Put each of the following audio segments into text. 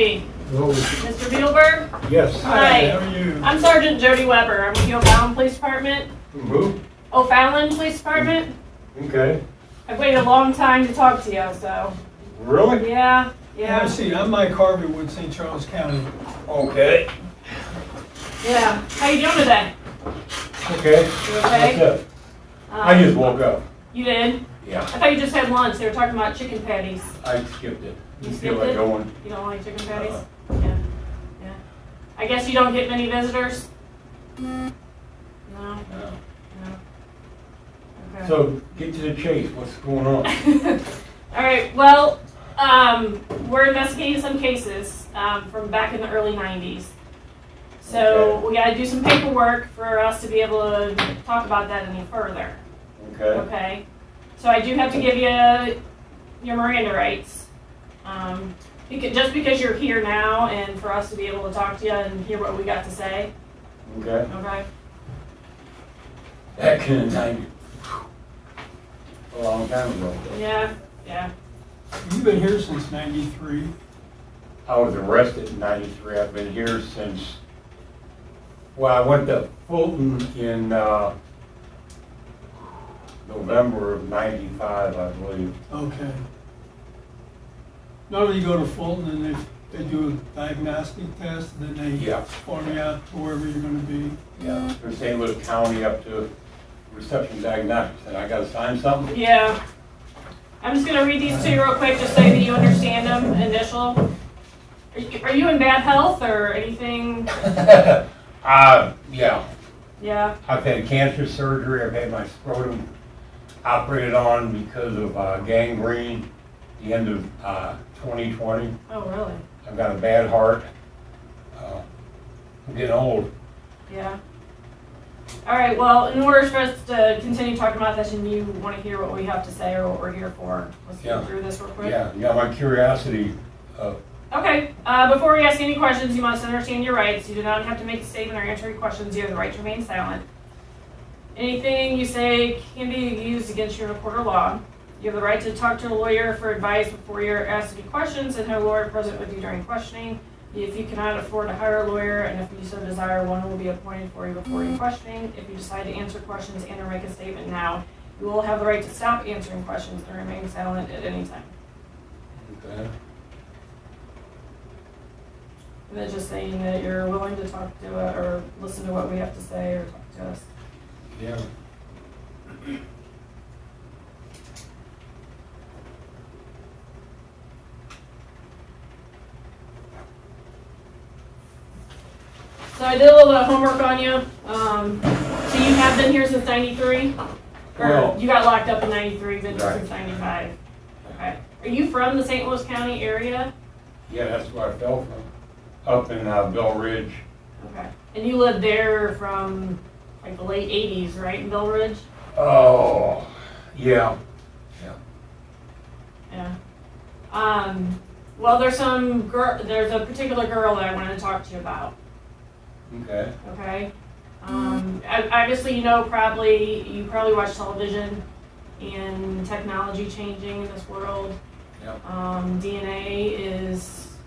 Hi, Hello. Mr. Muehlberg. Yes. Hi. How are you? I'm Sergeant Jody Weber. I'm with the O'Fallon Police Department. Who? O'Fallon Police Department. Okay. I've waited a long time to talk to you, so. Really? Yeah. Yeah, see, I'm Mike Harvey with St. Charles County. Okay. Yeah. How you doing today? Okay. You okay? What's up? I just woke up. You did? Yeah. I thought you just had lunch. They were talking about chicken patties. I skipped it. You feel skipped like it? going? You don't like chicken patties? Yeah. Yeah. I guess you don't get many visitors? No? No. No. Okay. So get to the chase. What's going on? All right. Well, we're investigating some cases from back in the early 90s. So Okay. we got to do some paperwork for us to be able to talk about that any further. Okay. Okay. So I do have to give you your Miranda rights. Just because you're here now, and for us to be able to talk to you and hear what we got to say. Okay. Okay. Back in the 90s. A long time ago. Yeah. Yeah. You've been here since '93. I was arrested in 93. I've been here since, well, I went to Fulton in November of 95, I believe. Okay. Normally you go to Fulton and they do a diagnostic test, and then they Yeah. farm you out to wherever you're going to be. Yeah. From St. Louis County up to Reception Diagnostics, and I gotta sign something? Yeah. I'm just gonna read these to you real quick, just so that you understand them. Initial. Are you in bad health or anything? Yeah. Yeah. I've had cancer surgery. I've had my scrotum operated on because of gangrene the end of 2020. Oh, really? I've got a bad heart. I'm getting old. Yeah. All right. Well, in order for us to continue talking about this, and you want to hear what we have to say or what we're here for, let's Yeah. go through this real quick. Yeah, my curiosity. Okay. Before we ask any questions, you must understand your rights. You do not have to make a statement or answer any questions. You have the right to remain silent. Anything you say can be used against you in a court of law. You have the right to talk to a lawyer for advice before you're asked any questions, and have a lawyer present with you during questioning. If you cannot afford to hire a lawyer, and if you so desire, one will be appointed for you before your questioning. If you decide to answer questions and or make a statement now, you will have the right to stop answering questions and remain silent at any time. Okay. And that's just saying that you're willing to talk to or listen to what we have to say or talk to us. Yeah. So I did a little bit of homework on you. So you have been here since 93? Or Well- you got locked up in 93, been here Right. since 95? Okay. Are you from the St. Louis County area? Yeah, that's where I fell from. Up in Bell Ridge. Okay. And you lived there from like the late 80s, right, in Bell Ridge? Oh, yeah. Yeah. Well, there's a particular girl that I wanted to talk to you about. Okay. Okay. Obviously, you probably watch television and technology changing in this world. Yep. DNA is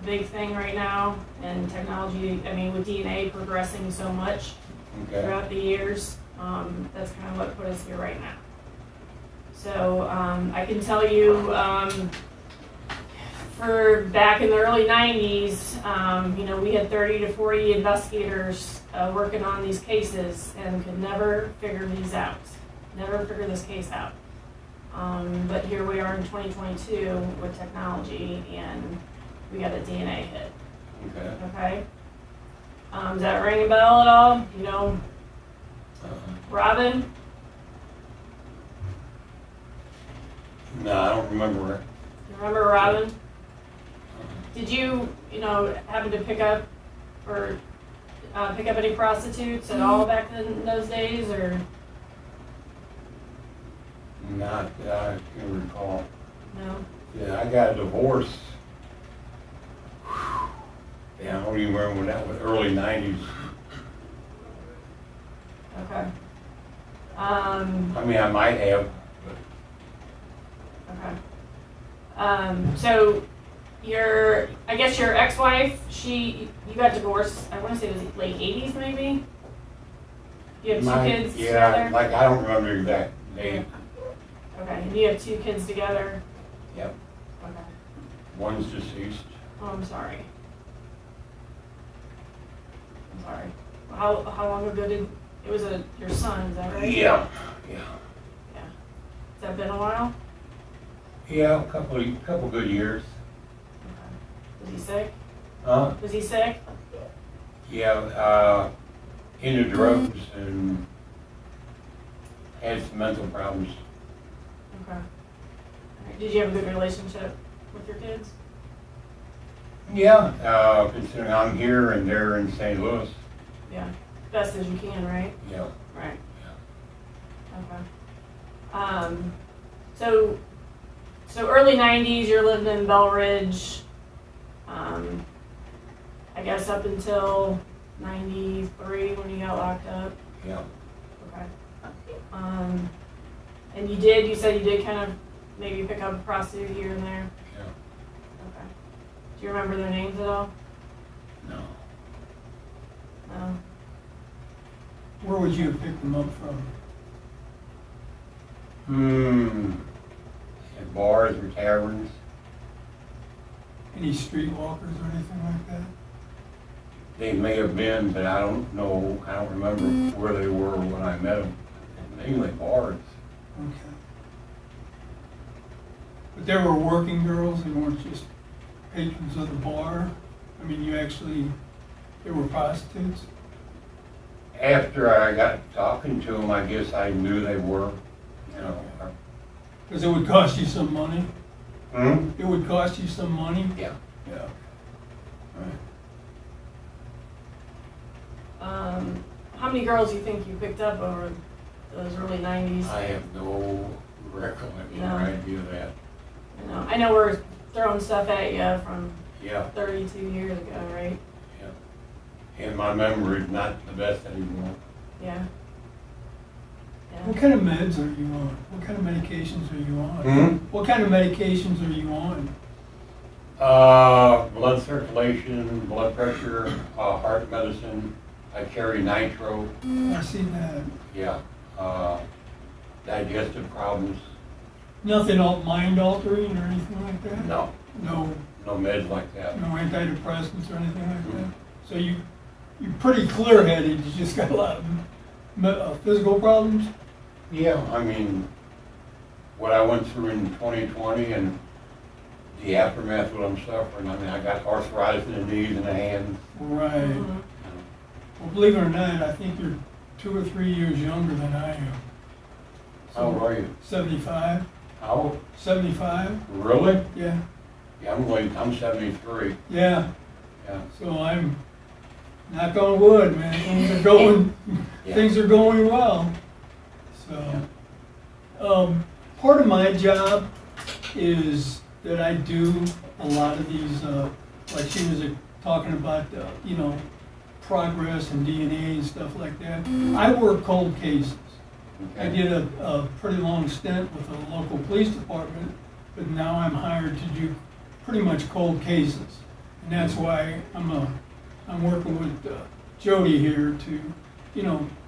a big thing right now, and technology, with DNA progressing so much Okay. throughout the years, that's kind of what put us here right now. So I can tell you, for back in the early 90s, we had 30 to 40 investigators working on these cases and could never figure these out, never figure this case out. But here we are in 2022 with technology, and we got a DNA hit. Okay. Okay? Does that ring a bell at all? Robin? No, I don't remember it. You remember Robin? Did you, happen to pick up any prostitutes at all back in those days, or? Not that I can recall. No? Yeah, I got a divorce. Yeah, I don't even remember when that was, early 90s. Okay. I mean, I might have, but Okay. So I guess your ex-wife, you got divorced, I wanna say it was late 80s maybe? You have two kids Yeah, together? like, I don't remember the exact date. Okay, and you have two kids together? Yep, Okay. one's deceased. Oh, I'm sorry. I'm sorry. How long ago it was your son, is that right? Yeah. Has that been a while? Yeah, a couple good years. Okay. Was he sick? Huh? Was he sick? Yeah, into drugs and had some mental problems. Okay. Alright, did you have a good relationship with your kids? Yeah, considering I'm here and they're in St. Louis. Yeah. Best as you can, right? Yeah. Right. Yeah. Okay. So early 90s, you're living in Bell Ridge. I guess up until 93 when you got locked up. Yeah. Okay. And you said you did kind of maybe pick up a prostitute here and there? Yeah. Okay. Do you remember their names at all? No. No? Where would you have picked them up from? At bars or taverns. Any streetwalkers or anything like that? They may have been, but I don't know, I don't remember where they were when I met them. Mainly bars. Okay. But there were working girls, they weren't just patrons of the bar? I mean, they were prostitutes? After I got talking to them, I guess I knew they were, you know. Because it would cost you some money? Hmm? It would cost you some money? Yeah. Yeah. Right. How many girls do you think you picked up over those early 90s? I have no recollection or idea of that. I know we're throwing stuff at you from Yeah, 32 years ago, right? yeah. And my memory's not the best anymore. Yeah. What kind of meds are you on? What kind of medications are you on? Hmm? What kind of medications are you on? Blood circulation, blood pressure, heart medicine. I carry nitro. I see that. Yeah. Digestive problems. Nothing mind altering or anything like that? No, No, no meds like that. no antidepressants or anything like that? So you're pretty clear headed, you just got a lot of physical problems? Yeah, I mean, what I went through in 2020 and the aftermath of what I'm suffering, I mean, I got arthritis in the knees and the hands. Right. Mhm. Well, believe it or not, I think you're 2 or 3 years younger than I am. How old are you? 75? How old? 75? Really? Yeah. Yeah, I'm 73. Yeah. Yeah. So I'm, knock on wood, man, things are going well. So, part of my job is that I do a lot of these, like she was talking about, progress and DNA and stuff like that. I work cold cases. I Okay. did a pretty long stint with the local police department, but now I'm hired to do pretty much cold cases. And that's why I'm working with Jody here to,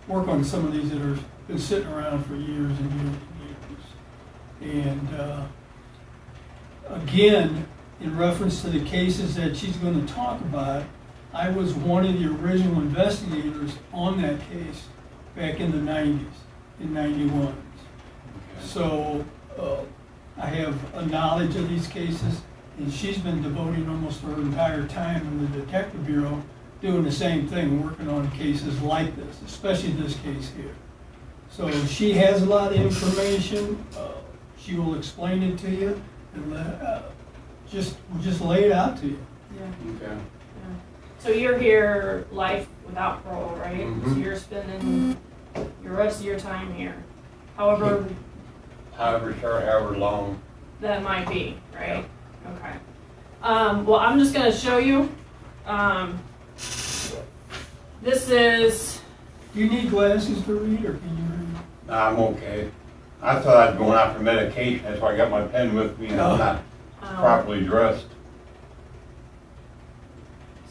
work on some of these that have been sitting around for years and years and years. And again, in reference to the cases that she's going to talk about, I was one of the original investigators on that case back in the 90s, in 91. Okay. So I have a knowledge of these cases, and she's been devoting almost her entire time in the Detective Bureau doing the same thing, working on cases like this, especially this case here. So she has a lot of information. She will explain it to you and just lay it out to you. Yeah. Okay. Yeah. So you're here life without parole, right? So Mhm. you're spending your rest of your time here. However However short, however long. that might be, right? Okay. Well, I'm just gonna show you. This is, Do you need glasses to read, or can you read? Nah, I'm okay. I thought I was going out for medication, that's why I got my pen with me and I'm not properly dressed.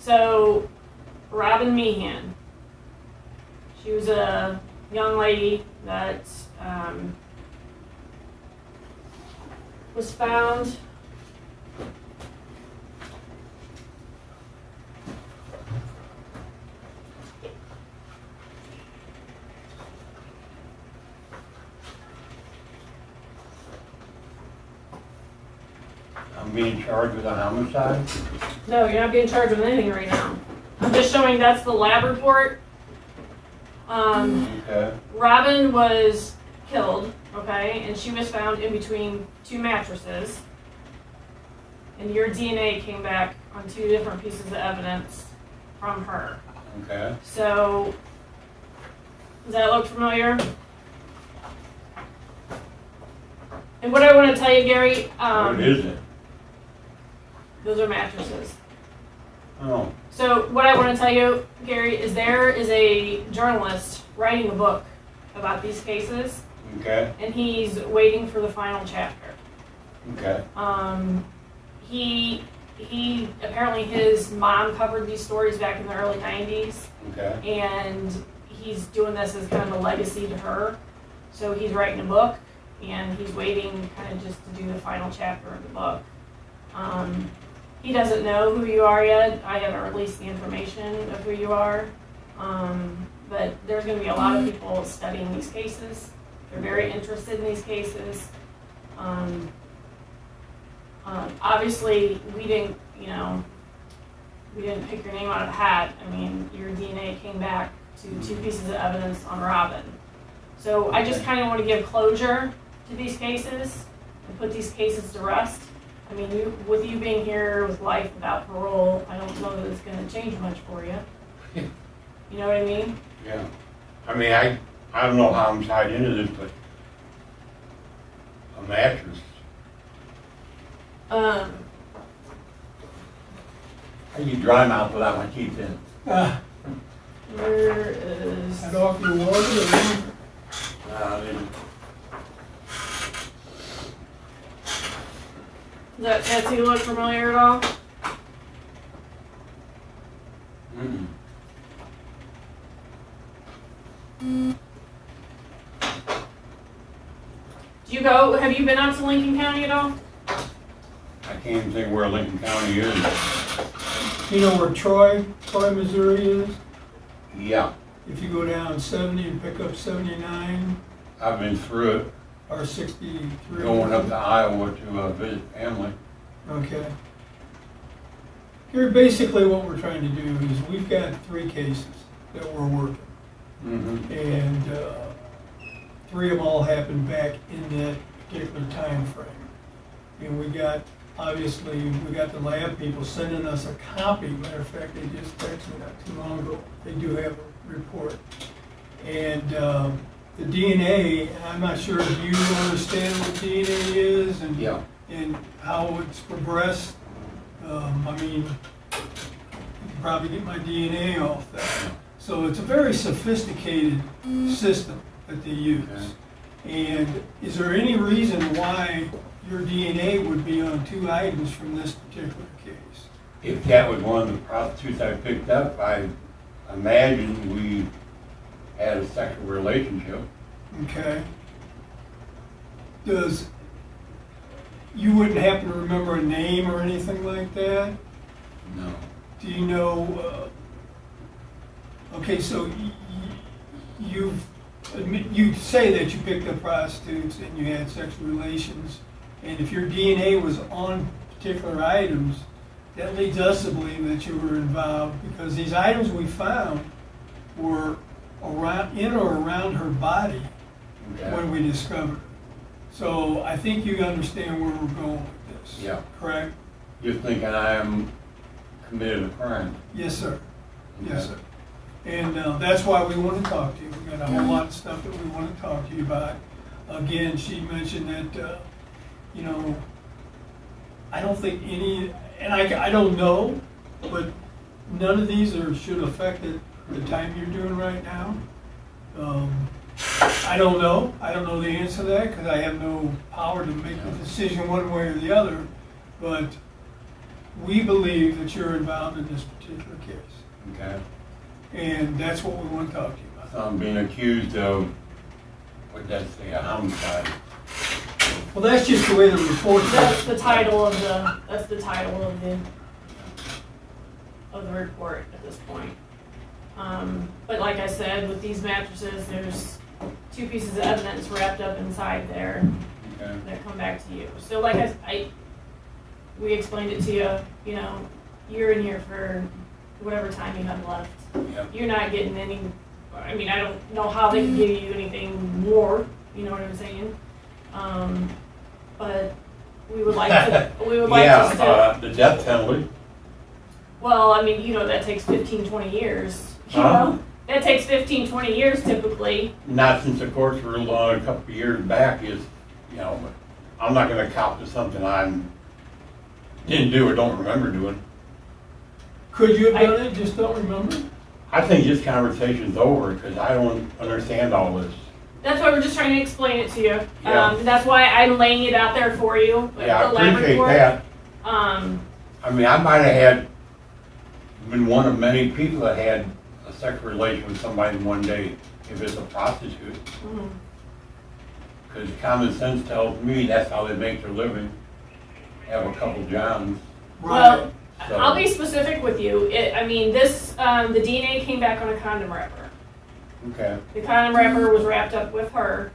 So, Robin Meehan. She was a young lady that was found. I'm being charged with a homicide? No, you're not being charged with anything right now. I'm just showing that's the lab report. Okay, Robin was killed, okay, and she was found in between two mattresses. And your DNA came back on two different pieces of evidence from her. okay. So, does that look familiar? And what I want to tell you, Gary, What is it? those are mattresses. Oh, So what I want to tell you, Gary, is there is a journalist writing a book about these cases, okay, and he's waiting for the final chapter. okay, He apparently his mom covered these stories back in the early 90s, okay, and he's doing this as kind of a legacy to her. So he's writing a book, and he's waiting kind of just to do the final chapter of the book. He doesn't know who you are yet. I haven't released the information of who you are. But there's going to be a lot of people studying these cases. They're very interested in these cases. Obviously, we didn't pick your name out of a hat. I mean, your DNA came back to two pieces of evidence on Robin. So I just kind of want to give closure to these cases and put these cases to rest. I mean, with you being here with life without parole, I don't know that it's going to change much for you. You know what I mean? yeah. I mean, I don't know how I'm tied into this, but a mattress. Um, How you dry mouth without my teeth in? where is... Cut off your water or Does that tattoo look familiar at all? Mm-mm. Have you been out to Lincoln County at all? I can't even think where Lincoln County is. You know where Troy, Missouri is? Yeah, If you go down 70 and pick up 79 I've been through it, or 63. going up to Iowa to visit family. Okay. Here, basically what we're trying to do is we've got 3 cases that we're working. Mm-hmm. And 3 of them all happened back in that particular time frame. And we got the lab people sending us a copy. Matter of fact, they just texted me not too long ago. They do have a report. And the DNA, I'm not sure if you understand what DNA is and, Yeah. and how it's progressed. I mean, you can probably get my DNA off that. So it's a very sophisticated system that they use. Okay. And is there any reason why your DNA would be on 2 items from this particular case? If that was one of the prostitutes I picked up, I imagine we had a sexual relationship. Okay. You wouldn't happen to remember a name or anything like that? No. Do you know, okay, so you say that you picked up prostitutes and you had sexual relations, and if your DNA was on particular items, that leads us to believe that you were involved, because these items we found were in or around her body Okay. when we discovered her. So I think you understand where we're going with this. Yeah. Correct? You're thinking I am committed a crime. Yes, sir. Yes, Okay. sir. And that's why we want to talk to you. We've got a whole lot of stuff that we want to talk to you about. Again, she mentioned that, I don't think any, and I don't know, but none of these should affect the time you're doing right now. I don't know. I don't know the answer to that because I have no power to make a decision one way or the other. But we believe that you're involved in this particular case. Okay. And that's what we want to talk to you about. So I'm being accused of, what'd that say, a homicide? Well, that's just the way the report That's the title of the report at this point. But like I said, with these mattresses, there's 2 pieces of evidence wrapped up inside there Okay. that come back to you. So like we explained it to you, you know, you're in here for whatever time you have left. Yep. You're not getting any, I mean, I don't know how they can give you anything more, you know what I'm saying? But we would like to, Yeah, the death penalty. well, I mean, you know, that takes 15, 20 years, you Huh? know? That takes 15, 20 years typically. Not since the courts ruled on a couple of years back is, you know, but I'm not gonna cop to something I didn't do or don't remember doing. Could you have done it, just don't remember? I think this conversation's over because I don't understand all this. That's why we're just trying to explain it to you. Yeah. That's why I'm laying it out there for you. Yeah, the I lab appreciate report. that. Um, I mean, I might have been one of many people that had a sexual relation with somebody in one day if it's a prostitute. mhm. Because common sense tells me that's how they make their living. Have a couple Johns. Well, So- I'll be specific with you. I mean, this, the DNA came back on a condom wrapper. Okay, The condom wrapper was wrapped up with her,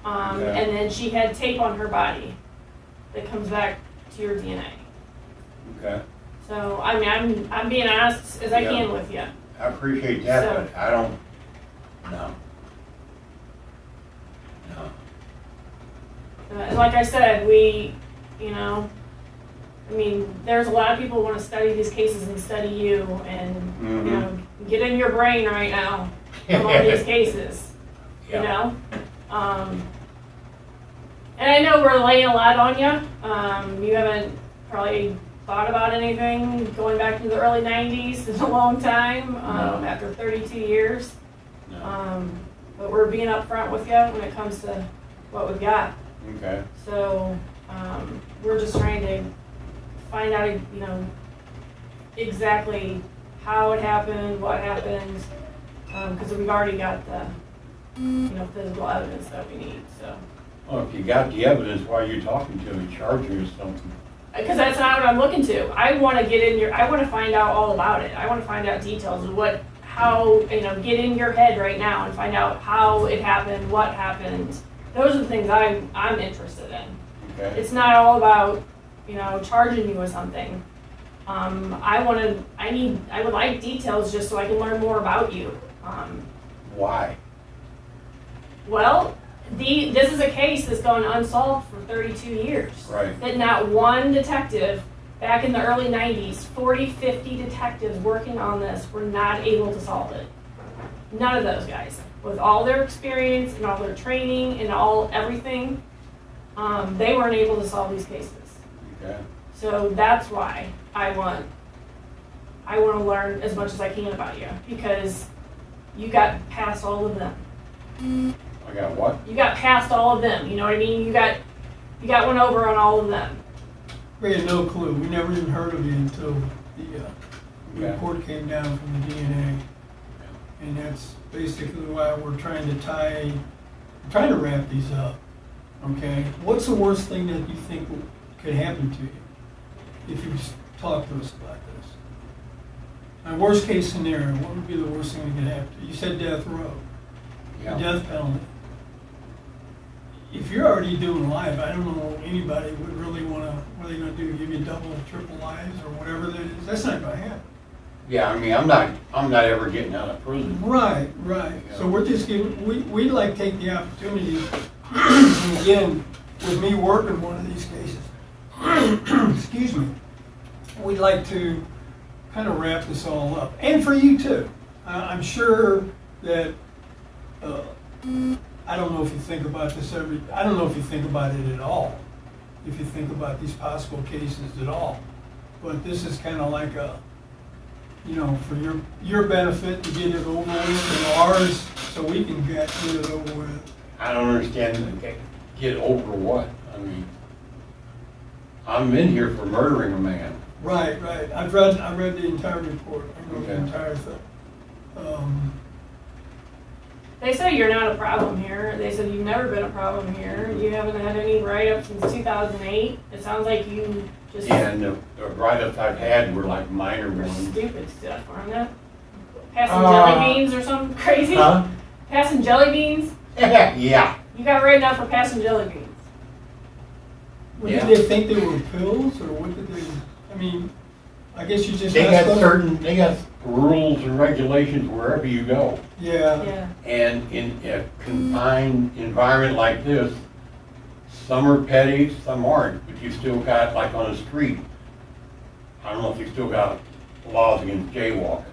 Okay. and then she had tape on her body that comes back to your DNA. okay. So, I mean, I'm being honest as I Yeah. can with you. I appreciate that, So- but I don't, no. No. And like I said, you know, I mean, there's a lot of people who want to study these cases and study you and, you know, get in your brain right now from all these cases, you Yeah. know? And I know we're laying a lot on you. You haven't probably thought about anything going back to the early 90s in a long time, No. after 32 years. No. But we're being upfront with you when it comes to what we've got. Okay, So, we're just trying to find out, you know, exactly how it happened, what happened, because we've already got the, you know, physical evidence that we need, so. well, if you got the evidence, why are you talking to me, charging me with something? Because that's not what I'm looking to. I want to get in I want to find out all about it. I want to find out details of how, you know, get in your head right now and find out how it happened, what happened. Those are the things I'm interested in. Okay, It's not all about, you know, charging you with something. I would like details just so I can learn more about you. why? Well, this is a case that's gone unsolved for 32 years. Right. That not one detective back in the early 90s, 40, 50 detectives working on this were not able to solve it. None of those guys. With all their experience and all their training and everything, they weren't able to solve these cases. Okay, So that's why I want to learn as much as I can about you, because you got past all of them. I got what? You got past all of them. You know what I mean? You got one over on all of them. We had no clue. We never even heard of you until the Yeah. report came down from the DNA. And that's basically why we're trying to wrap these up. Okay? What's the worst thing that you think could happen to you if you talk to us about this? And worst case scenario, what would be the worst thing that could happen to you? You said death row, Yeah. death penalty. If you're already doing life, I don't know anybody would really want to, what are they going to do, give you double or triple lives or whatever that is? That's not going to happen. Yeah, I mean, I'm not ever getting out of prison. Right. So we're just we'd like to take the opportunity, and again, with me working one of these cases, excuse me, we'd like to kind of wrap this all up. And for you too. I'm sure that, I don't know if you think about this I don't know if you think about it at all, if you think about these possible cases at all. But this is kind of like you know, for your benefit to get it over with, and ours, so we can get it over with. I don't understand, get over what? I mean, I'm in here for murdering a man. Right. I read the entire report. I wrote the Okay. entire thing. They say you're not a problem here. They said you've never been a problem here. You haven't had any write-ups since 2008. It sounds like you just Yeah, and the write-ups I've had were like minor for ones. stupid stuff, aren't they? Passing jelly beans or something crazy? Huh? Passing jelly beans? Yeah. You got written up for passing jelly beans. What, Yeah. did they think they were pills, or what did they? I mean, I guess you just They messed got up. they got rules and regulations wherever you go. Yeah. Yeah. And in a confined environment like this, some are petty, some aren't, but you still got, like on the street, I don't know if you still got laws against jaywalking,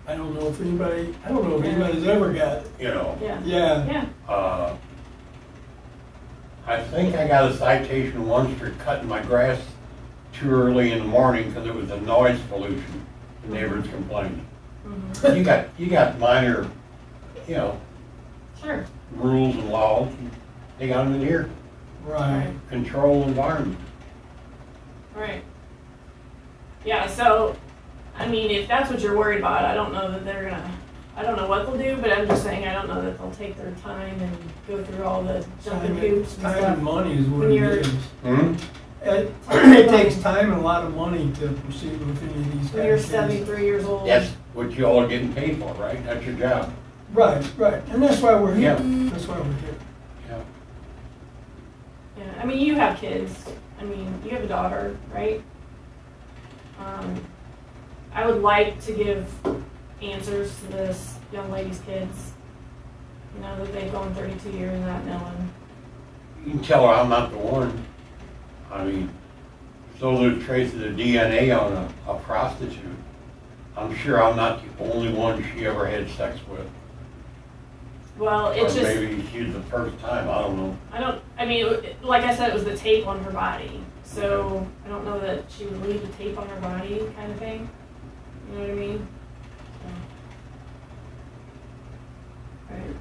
I don't know if anybody's ever got it. you know. Yeah. Yeah. Yeah. I think I got a citation once for cutting my grass too early in the morning because it was a noise pollution. The neighbors complained. Mhm. You got minor, Sure. rules and laws. They got them in here. Right. Control environment. Right. Yeah, so, I mean, if that's what you're worried about, I don't know that they're gonna, I don't know what they'll do, but I'm just saying, I don't know that they'll take their time and go through all the jumping hoops and Time and stuff. money is what When it you're- is. Hmm? It takes time and a lot of money to proceed with any of these When you're kind of cases. 73 years old. That's what you all are getting paid for, right? That's your job. Right, and that's why we're here. Yeah. That's why we're here. Yeah. Yeah, I mean, you have kids. I mean, you have a daughter, right? I would like to give answers to this young lady's kids. You know, that they've gone 32 years not knowing. You can tell her I'm not the one. I mean, so there's traces of DNA on a prostitute. I'm sure I'm not the only one she ever had sex with. Well, Or it's just, maybe she's the first time, I don't know. I mean, like I said, it was the tape on her body. So I don't know that she would leave the tape on her body kind of thing. You know what I mean? So. Right.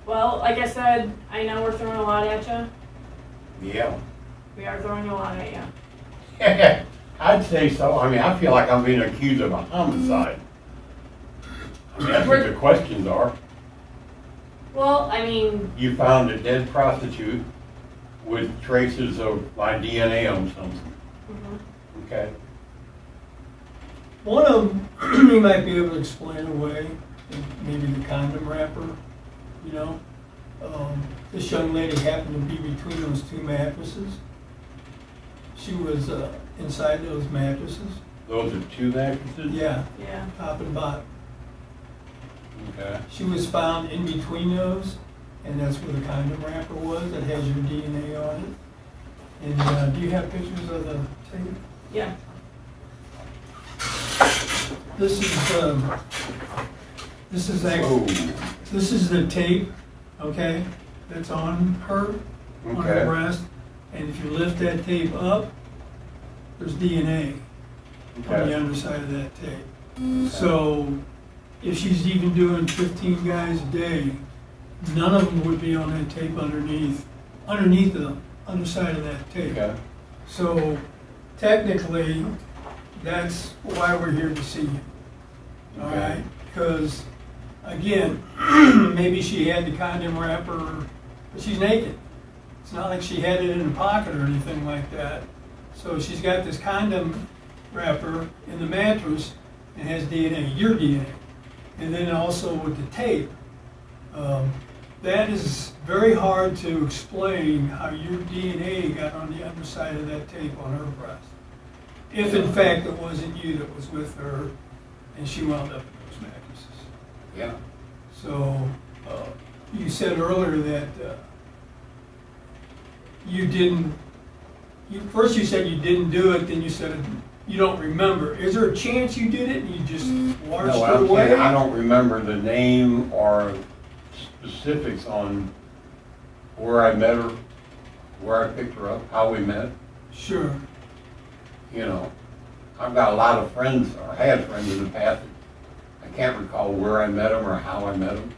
Well, like I said, I know we're throwing a lot at you. Yeah. We are throwing a lot at you. I'd say so. I mean, I feel like I'm being accused of a homicide. I mean, that's what the questions are. Well, I mean, You found a dead prostitute with traces of my DNA on something, mhm. okay? One of them, you might be able to explain away, maybe the condom wrapper, you know? This young lady happened to be between those two mattresses. She was inside those mattresses. Those are two mattresses? Yeah, Yeah. top and bottom. Okay. She was found in between those, and that's where the condom wrapper was. It has your DNA on it. And do you have pictures of the tape? Yeah. This is Oh, this is the tape, okay, that's on her, on her okay. breast. And if you lift that tape up, there's DNA on the Okay. underside of that tape. So if she's even doing 15 guys a day, none of them would be on that tape underneath the underside of that tape. Okay. So technically, that's why we're here to see you. All Okay. right? Because, again, maybe she had the condom wrapper, but she's naked. It's not like she had it in a pocket or anything like that. So she's got this condom wrapper in the mattress and has DNA, your DNA. And then also with the tape, that is very hard to explain how your DNA got on the underside of that tape on her breast. If in fact it wasn't you that was with her and she wound up in those mattresses. Yeah. So, you said earlier that first you said you didn't do it, then you said you don't remember. Is there a chance you did it and you just washed No, it I'm away? saying I don't remember the name or specifics on where I met her, where I picked her up, how we met. Sure. You know, I've got a lot of friends, or had friends in the past. I can't recall where I met them or how I met them.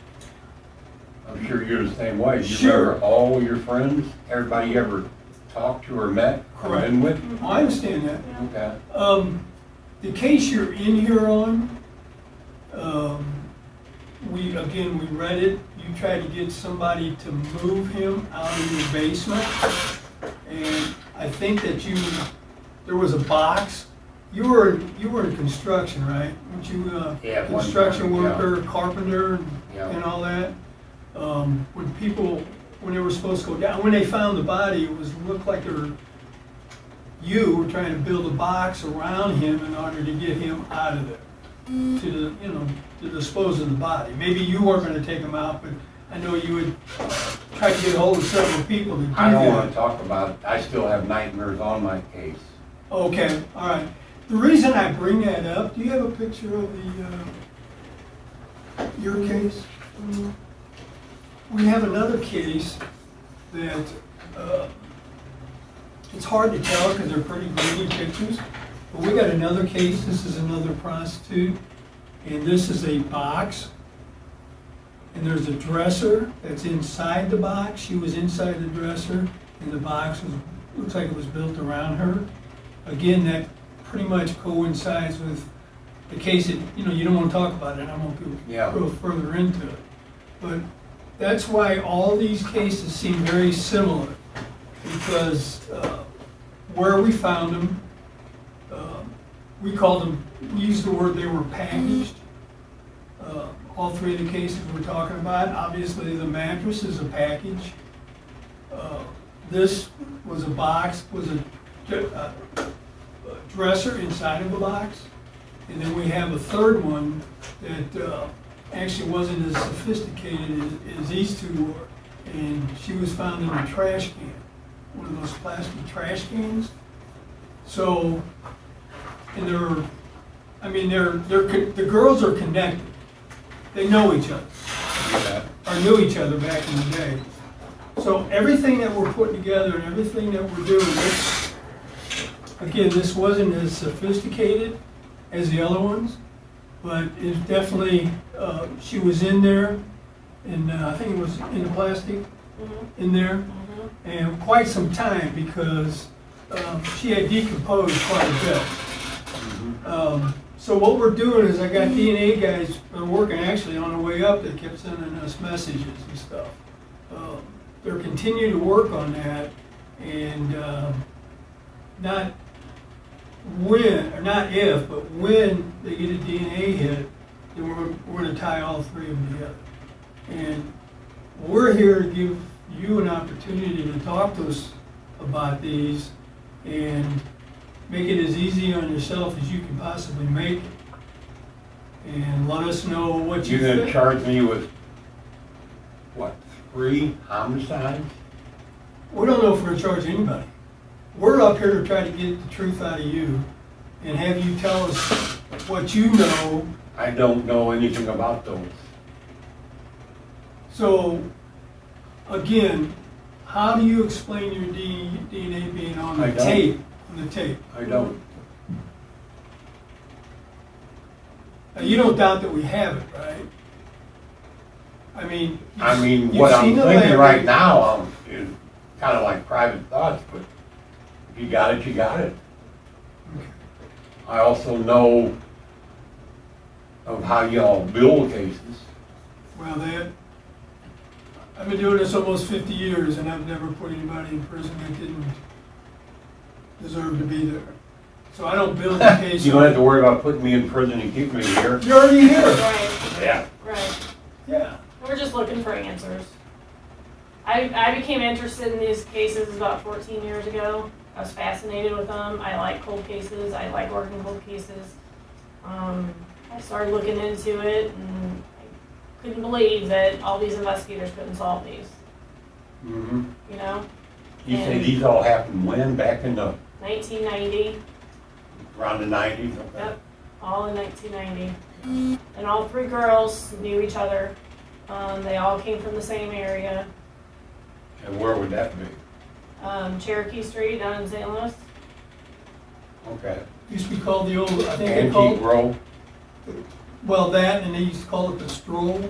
I'm sure you're the same way. You Sure. remember all your friends, everybody you ever talked to or met, or Correct. been with? Oh, I understand that. Okay. The case you're in here on, we read it. You tried to get somebody to move him out of your basement. And I think that there was a box. You were in construction, right? Weren't you Yeah, a one construction time, yeah. worker, carpenter, Yeah. and all that? When they were supposed to go down, when they found the body, looked like you were trying to build a box around him in order to get him out of there, to dispose of the body. Maybe you weren't going to take him out, but I know you would try to get a hold of several people to do that. I don't want to talk about it. I still have nightmares on my case. Okay, all right. The reason I bring that up, do you have a picture of your case? We have another case that, it's hard to tell because they're pretty grainy pictures, but we got another case. This is another prostitute, and this is a box, and there's a dresser that's inside the box. She was inside the dresser, and the box looks like it was built around her. Again, that pretty much coincides with the case that, you don't want to talk about it. I won't go further into it. But that's why all these cases seem very similar, because where we found them, we used the word they were packaged. All three of the cases we're talking about, obviously the mattress is a package. This was a box, was a dresser inside of a box. And then we have a third one that actually wasn't as sophisticated as these two were. And she was found in a trash can, one of those plastic trash cans. So, and the girls are connected. They know each other, or knew each other back in the day. So everything that we're putting together and everything that we're doing, this wasn't as sophisticated as the other ones, but it's definitely, she was in there, and I think it was in the plastic, in there, and quite some time, because she had decomposed quite a bit. So what we're doing is, I got DNA guys that are working actually on the way up that kept sending us messages and stuff. They're continuing to work on that, and not if, but when they get a DNA hit, then we're going to tie all three of them together. And we're here to give you an opportunity to talk to us about these and make it as easy on yourself as you can possibly make it. And let us know what you You're going to think. charge me with, what, 3 homicides? We don't know if we're going to charge anybody. We're up here to try to get the truth out of you and have you tell us what you know. I don't know anything about those. So, again, how do you explain your DNA being on I the don't. tape? On the tape. I don't. Now, you don't doubt that we have it, right? I mean, you've what I'm seen the thinking lab. right now is kind of like private thoughts, but if you got it, you got it. I also know of how y'all build cases. Well, I've been doing this almost 50 years, and I've never put anybody in prison that didn't deserve to be there. So I don't build a case. You don't have to worry about putting me in prison and keeping me here. You're already here. Right, Yeah. right. Yeah. We're just looking for answers. I became interested in these cases about 14 years ago. I was fascinated with them. I like cold cases. I like working cold cases. I started looking into it, and I couldn't believe that all these investigators couldn't solve these. Mm-hmm. You know? You say And- these all happened when? Back in the, 1990. around the 90s? Okay. Yep, all in 1990. And all three girls knew each other. They all came from the same area. And where would that be? Cherokee Street down in St. Louis. Okay. Used to be called the old, I think they Antique called, Row? well, that, and they used to call it the stroll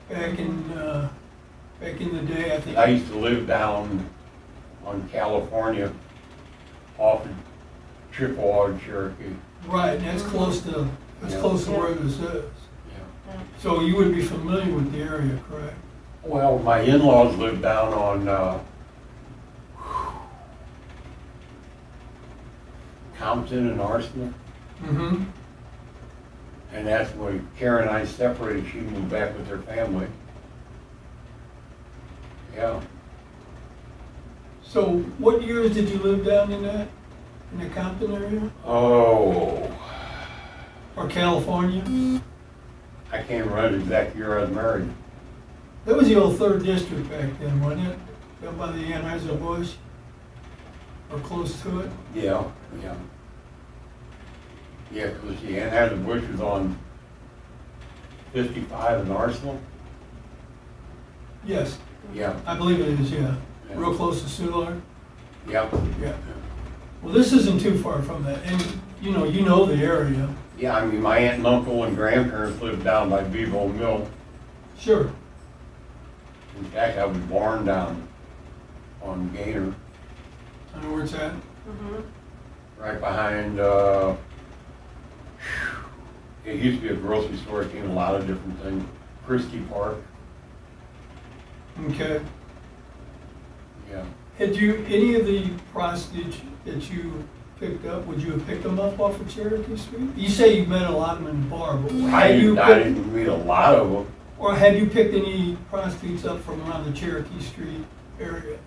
back in Back in the day, I think. I used to live down on California off of Chippewa, Cherokee. Right, that's close to, where this is. Yeah. So you would be familiar with the area, correct? Well, my in-laws lived down on Compton and Arsenic, Mm-hmm. and that's when Karen and I separated. She moved back with her family. Yeah. So what years did you live down in the Compton area? Oh, Or California? I can't remember the exact year I was married. That was the old 3rd District back then, wasn't it? Down by the Anheuser-Busch? Or close to it? Yeah, yeah. Yeah, because the Anheuser-Busch was on 55 in Arsenal. Yes, Yeah, I believe it is, yeah. Yeah. Real close to Soulard? yeah. Yeah. Well, this isn't too far from that, and you know the area. Yeah, I mean, my aunt and uncle and grandparents lived down by Bevo Mill. Sure. In fact, I was born down on Gaynor, I know where it's at. Mm-hmm. right behind, it used to be a grocery store, it came a lot of different things. Christie Park, Okay. yeah. Had you, any of the prostitutes that you picked up, would you have picked them up off of Cherokee Street? You say you met a lot of them in the bar, but I had you didn't meet a lot of them. or have you picked any prostitutes up from around the Cherokee Street area?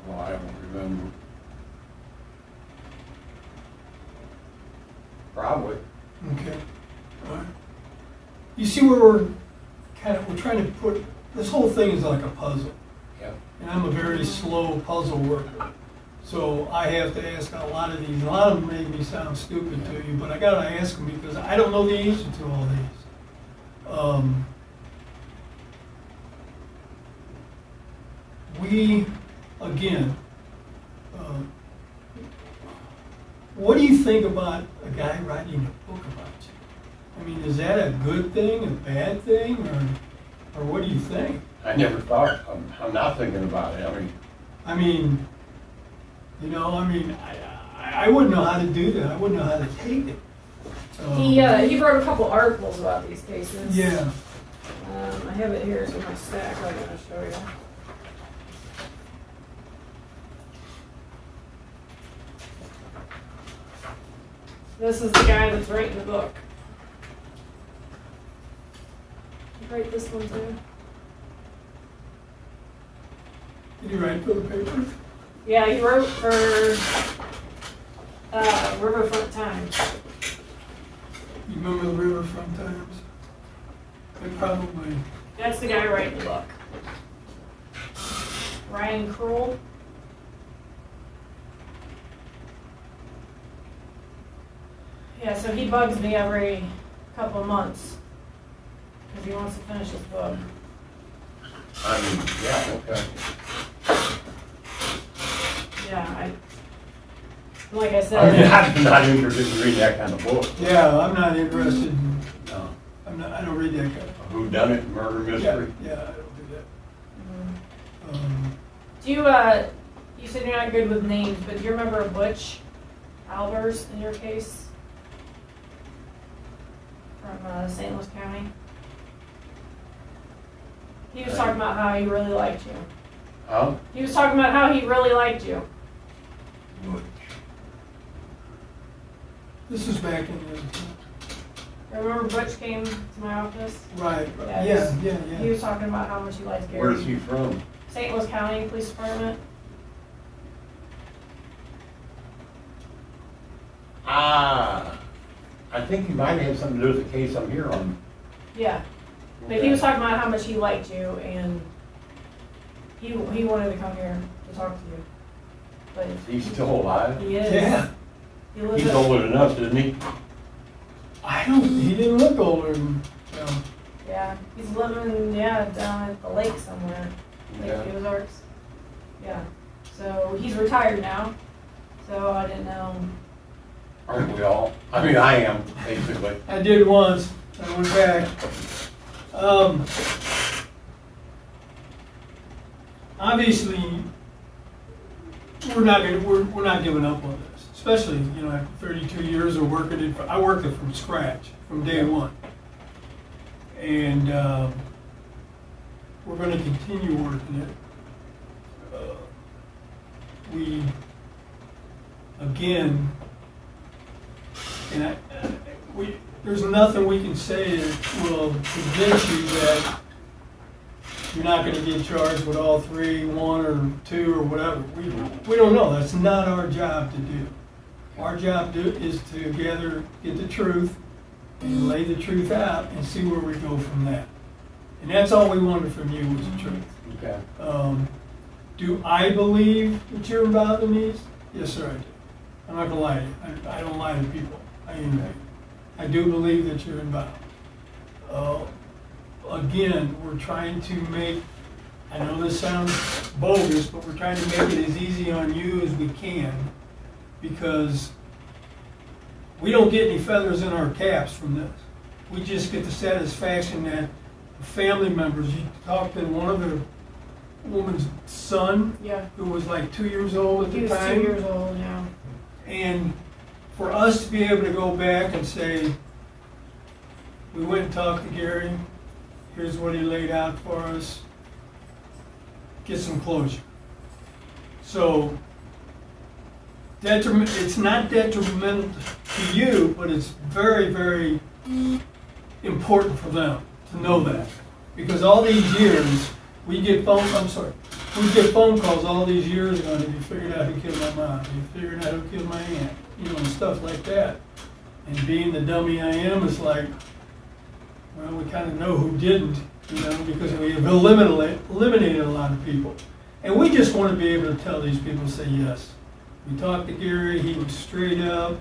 Well, I don't remember. Probably. Okay. All right. You see where we're trying to put, this whole thing is like a puzzle. Yeah. And I'm a very slow puzzle worker. So I have to ask a lot of these. A lot of them make me sound stupid to you, but I gotta ask them because I don't know the answer to all these. We, again, what do you think about a guy writing a book about you? I mean, is that a good thing, a bad thing, or what do you think? I never thought, I'm not thinking about it. I mean, I wouldn't know how to do that. I wouldn't know how to take it. He wrote a couple articles about these cases. Yeah. I have it here in my stack. I'm going to show you. This is the guy that's writing the book. He write this one too. Did you write for the paper? Yeah, he wrote for Riverfront Times. You remember the Riverfront Times? They probably. That's the guy writing the book. Ryan Kroll. Yeah, so he bugs me every couple of months because he wants to finish his book. Yeah, okay. Yeah, like I I'm said, not interested in reading that kind of book. Yeah, I'm not interested in. No. I don't read that kind of. Who done it? Murder mystery? Yeah, I don't do that. do you said you're not good with names, but do you remember Butch Albers in your case from St. Louis County? He was talking about how he really liked you. Huh? He was talking about how he really liked you. This is back in the. Remember Butch came to my office? Right. Yeah, Yeah. He was talking about how much he likes Gary. Where is he from? St. Louis County Police Department. I think he might have something to do with the case I'm here on. Yeah. But he was talking about how much he liked you, and he wanted to come here to talk to you. But He's still alive? he is. Yeah. He lives He's at- old enough, isn't he? He didn't look older than. Yeah, he's living down at the lake somewhere, Lake Yeah. Ozarks. Yeah. So he's retired now. So I didn't know. Aren't we all? I mean, I am, basically. I did once. I went back. obviously, we're not giving up on this, especially, you know, after 32 years of working it. I worked it from scratch, from day one. And we're going to continue working it. There's nothing we can say that will convince you that you're not going to get charged with all three, one or two or whatever. We don't know. That's not our job to do. Our job is to get the truth and lay the truth out and see where we go from that. And that's all we wanted from you was the truth. Okay. Do I believe that you're involved in these? Yes, sir, I do. I'm not gonna lie to you. I don't lie to people. I do believe that you're involved. Again, we're trying to make, I know this sounds bogus, but we're trying to make it as easy on you as we can, because we don't get any feathers in our caps from this. We just get the satisfaction that family members, you talked to one of the woman's son, Yeah. who was like 2 years old at He the was time. 2 years old now. And for us to be able to go back and say, we went and talked to Gary, here's what he laid out for us, get some closure. So, it's not detrimental to you, but it's very, very important for them to know that. Because all these years, we get phone calls all these years ago, have you figured out who killed my mom? Have you figured out who killed my aunt? You know, and stuff like that. And being the dummy I am, it's like, well, we kind of know who didn't, you know, because we have eliminated a lot of people. And we just want to be able to tell these people, say, yes. We talked to Gary, he was straight up.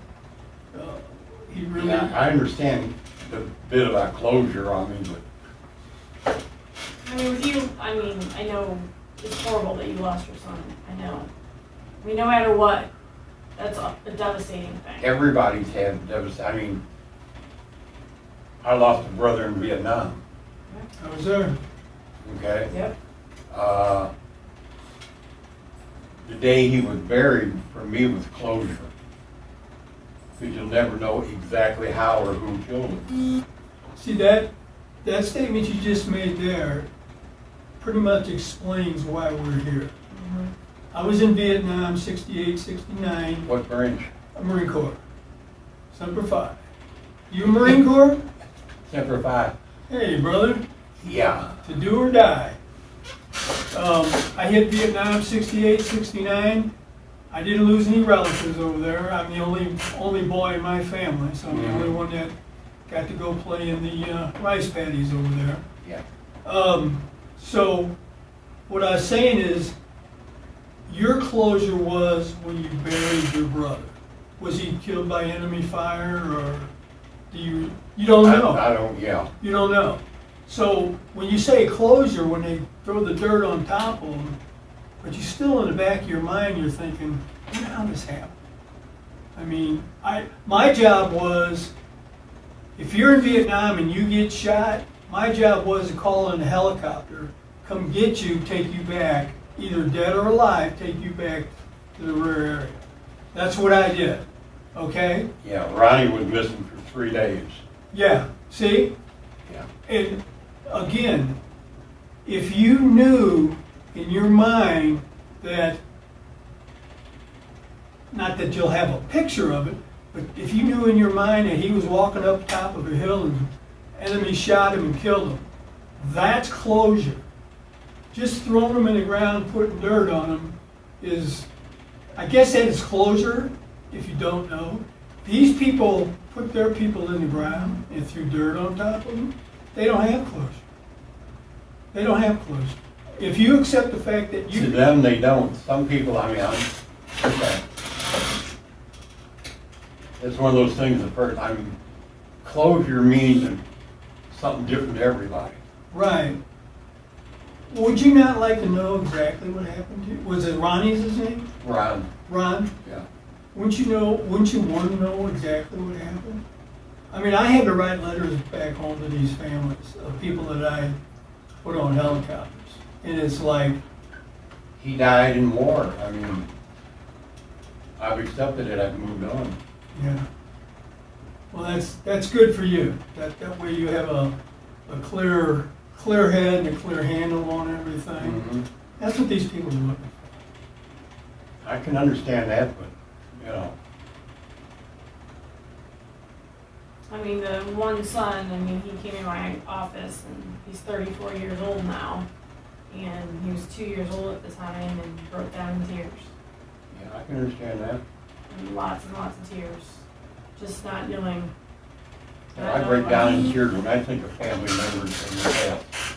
He really... Yeah, I understand the bit about closure, I mean, but I mean, with you, I know it's horrible that you lost your son. I know. I mean, no matter what, that's a devastating thing. everybody's had, I mean, I lost a brother in Vietnam, I was there. okay? Yep. The day he was buried, for me, was closure. Because you'll never know exactly how or who killed him. See, that statement you just made there pretty much explains why we're here. Mm-hmm. I was in Vietnam, 68, 69, What branch? Marine Corps, Semper Fi. You a Marine Corps? Semper Fi. Hey, brother, Yeah. to do or die. I hit Vietnam, 68, 69. I didn't lose any relatives over there. I'm the only boy in my family, so I'm the only one that got to go play in the rice paddies over there. Yeah. So what I was saying is, your closure was when you buried your brother. Was he killed by enemy fire, or you don't know? I don't, yeah. You don't know. So when you say closure, when they throw the dirt on top of him, but you still in the back of your mind, you're thinking, how did this happen? I mean, my job was, if you're in Vietnam and you get shot, my job was to call in a helicopter, come get you, take you back, either dead or alive, take you back to the rear area. That's what I did, okay? Yeah, Ronnie was missing for 3 days. Yeah, see? Yeah. And again, if you knew in your mind that, not that you'll have a picture of it, but if you knew in your mind that he was walking up top of a hill and enemy shot him and killed him, that's closure. Just throwing him in the ground, putting dirt on him is, I guess that is closure, if you don't know. These people put their people in the ground and threw dirt on top of them. They don't have closure. They don't have closure. If you accept the fact that you... To them, they don't. Some people, I mean, okay. It's one of those things at first, I mean, closure means something different to everybody. Right. Would you not like to know exactly what happened to you? Was it Ronnie's his name? Ron, Ron? yeah. Wouldn't you want to know exactly what happened? I mean, I had to write letters back home to these families of people that I put on helicopters. And it's like, he died in war. I mean, I've accepted it, I've moved on. Yeah. Well, that's good for you. That way you have a clear head and a clear handle on everything. Mhm. That's what these people are looking for. I can understand that, but, you know, I mean, the one son, I mean, he came in my office and he's 34 years old now. And he was 2 years old at the time and broke down in tears. yeah, I can understand that. And lots of tears. Just not knowing. I break down in tears when I think of family members in the past.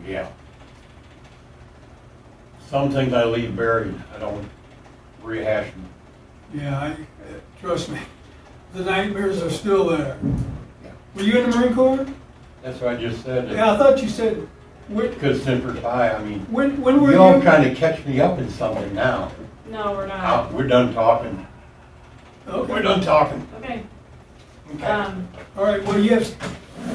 Yeah. Some things I leave buried, I don't rehash them. Yeah, trust me, the nightmares are still there. Yeah. Were you in the Marine Corps? That's what I just said. Yeah, I thought you said, when Because Semper's high, I mean, were you all you? trying to catch me up in something now. No, we're not. We're done talking. Okay. We're done talking. Okay. Okay. All right, well, we have to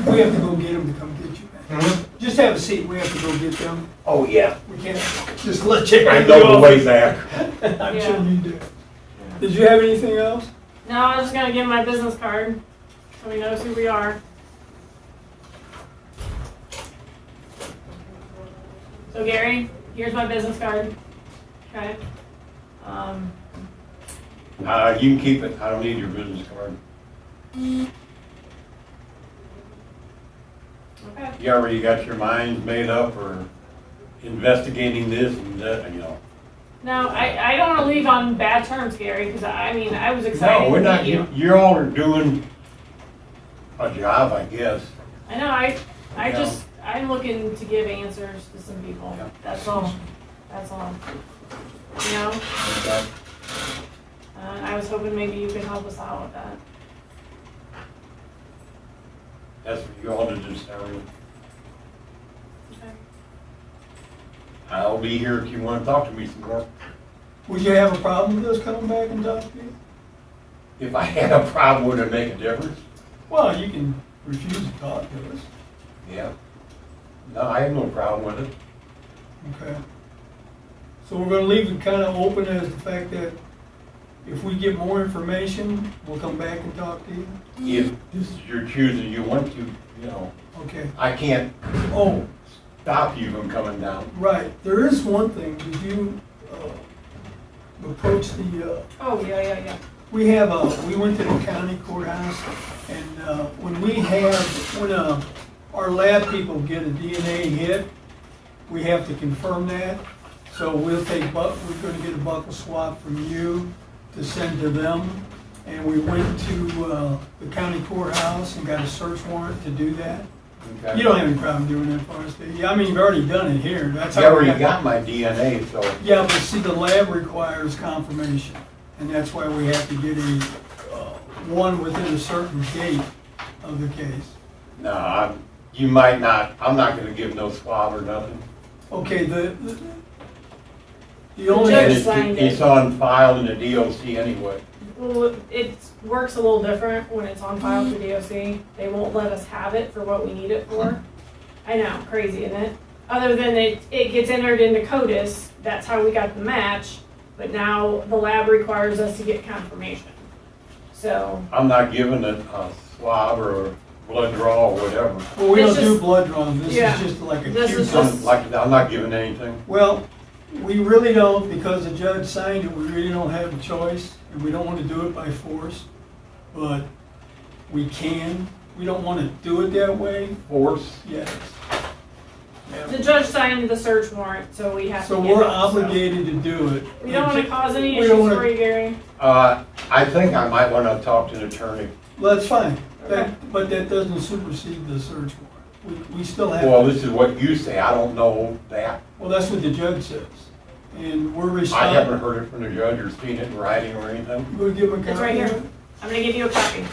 go get them to come get you. Mhm. Just have a seat, we have to go get them. Oh, yeah. We can't just let you. I know the way back. I'm Yeah. sure you do. Did you have anything else? No, I was just gonna give him my business card so he knows who we are. So Gary, here's my business card. Okay. You can keep it. I don't need your business card. Okay. You already got your minds made up for investigating this and that, you know. No, I don't want to leave on bad terms, Gary, because I mean I was excited. No, we're to not. meet you. You all are doing a job, I guess. I know. I Yeah. I'm looking to give answers to some people. Yeah. That's all. That's all. You know. Okay. I was hoping maybe you could help us out with that. That's what you all to determine. Okay. I'll be here if you want to talk to me some more. Would you have a problem with us coming back and talking to you? If I had a problem, would it make a difference? Well, you can refuse to talk to us. Yeah. No, I have no problem with it. Okay. So we're gonna leave it kind of open as the fact that if we get more information, we'll come back and talk to you? If this is your choosing, you want to, you know, Okay. I can't Oh, stop you from coming down. right. There is one thing. Did you approach the, Oh yeah. we went to the county courthouse, and when our lab people get a DNA hit, we have to confirm that. So we're gonna get a buccal swab from you to send to them. And we went to the county courthouse and got a search warrant to do that. Okay. You don't have any problem doing that for us, do you? I mean, you've already done it here. That's You how we already got my DNA, so. Yeah, but see, the lab requires confirmation, and that's why we have to get one within a certain date of the case. No, you might not. I'm not going to give no swab or nothing. Okay, the The only, judge And signed it's it. on file in the DOC anyway. Well, it works a little different when it's on file for DOC. They won't let us have it for what we need it for. I know, crazy, isn't it? Other than it gets entered into CODIS, that's how we got the match, but now the lab requires us to get confirmation. So, I'm not giving a swab or a blood draw or whatever. well, we It's don't do just- blood draws, this yeah, is just like a this cute. is just- I'm not giving anything. Well, we really don't, because the judge signed it, we really don't have a choice, and we don't want to do it by force, but we can. We don't want to do it that way, Force. yes. the judge signed the search warrant, so we have to So get we're it, obligated to do it. We don't want to cause any We issues don't wanna- for you, Gary. I think I might want to talk to an attorney. Well, that's fine, Okay. but that doesn't supersede the search warrant. We still have. Well, this is what you say. I don't know that. Well, that's what the judge says, and we're I haven't responsible. heard it from the judge or seen it in writing or anything. You gonna give him a copy? It's right of here. it? I'm gonna give you a copy.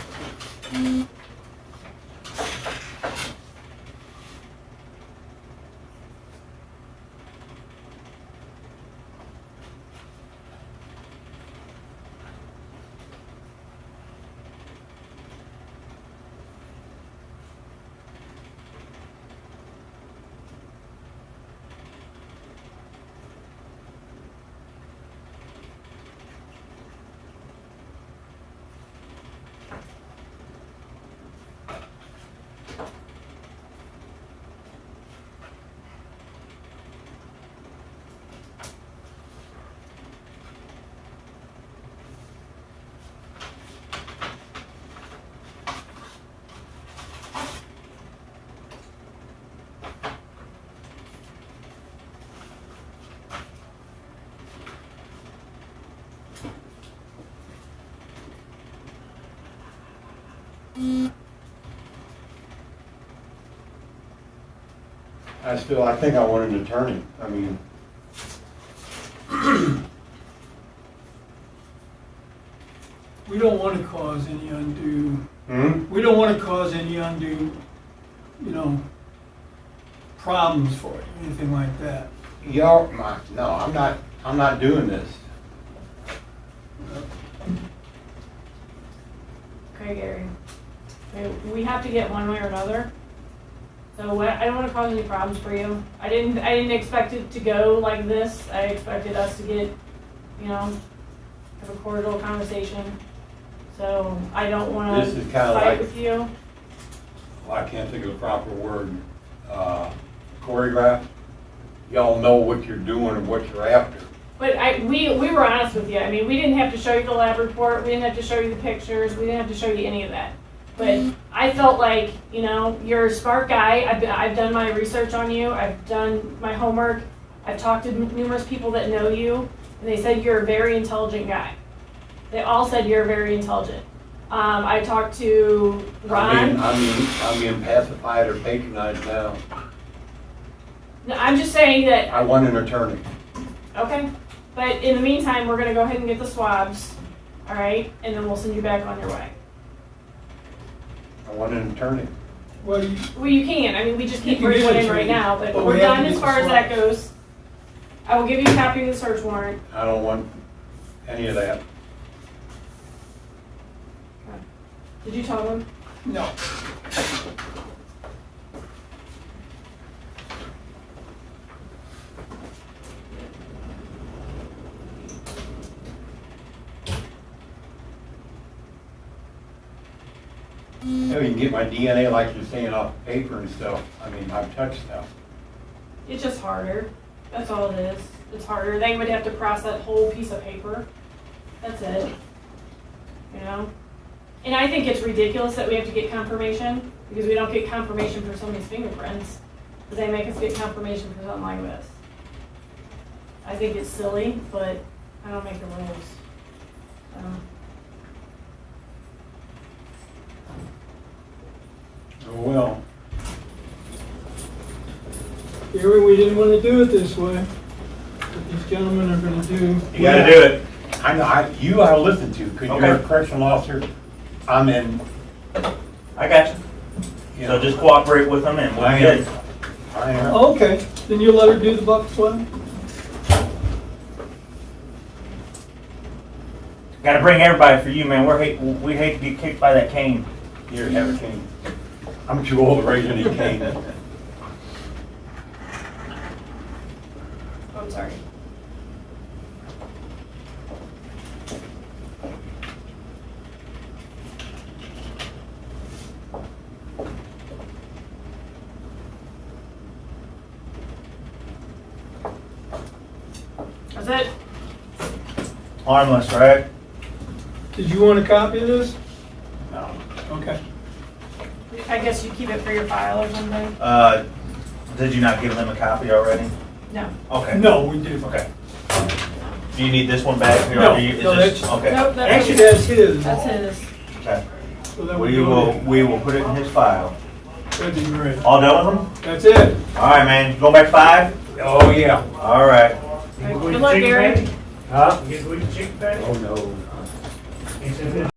I think I want an attorney. I mean, We don't want to cause any undue, hmm? we don't want to cause any undue, problems for you, anything like that. No, I'm not doing this. Okay, Gary. Okay, we have to get one way or another. So I don't want to cause any problems for you. I didn't expect it to go like this. I expected us to get, have a cordial conversation. So I don't want This to is kinda fight like- with you. Well, I can't think of the proper word. Choreograph. Y'all know what you're doing and what you're after. But we were honest with you. I mean, we didn't have to show you the lab report. We didn't have to show you the pictures. We didn't have to show you any of that. But I felt like, you're a smart guy. I've done my research on you. I've done my homework. I've talked to numerous people that know you, and they said you're a very intelligent guy. They all said you're very intelligent. I talked to Ron. I'm being pacified or patronized now. No, I'm just saying that, I want an attorney. okay. But in the meantime, we're going to go ahead and get the swabs, all right? And then we'll send you back on your way. I want an attorney. Well, Well, you can. I mean, we just can't You can bring get one a in right training, now, but but we're we have to done get as the far as that swabs. goes. I will give you a copy of the search warrant. I don't want any of that. Did you tell them? no. You can get my DNA like you're saying off paper and stuff. I mean, I've touched stuff. It's just harder. That's all it is. It's harder. They would have to cross that whole piece of paper. That's it. And I think it's ridiculous that we have to get confirmation, because we don't get confirmation for somebody's fingerprints. But they make us get confirmation for something like this. I think it's silly, but I don't make the rules. Oh, well. Gary, we didn't want to do it this way. But these gentlemen are going to do. You gotta do it. I know, you ought to listen to, because you're a Okay. correctional officer. I'm in, I got you. you So know, just cooperate with them and we'll I get am. it. I am. Okay, then you'll let her do the buck swab? Gotta bring everybody for you, man. We hate to get kicked by that cane. Here, have a cane. I'm too old to raise any cane. I'm sorry. That's it. Harmless, right? Did you want a copy of this? No. Okay. I guess you keep it for your file or something? Did you not give them a copy already? No. Okay. No, we didn't. Okay. Do you need this one back? Or No, do you- is no, this- that's- Okay. Nope, that's Actually, his. that's his. That's his. Okay. So that would We will put it in his file. That'd be great. All done with them? That's it. All right, man. Going back to 5? Oh, yeah. All right. Good luck, Gary. Huh? You get with the chicken patty? Oh, no. He said,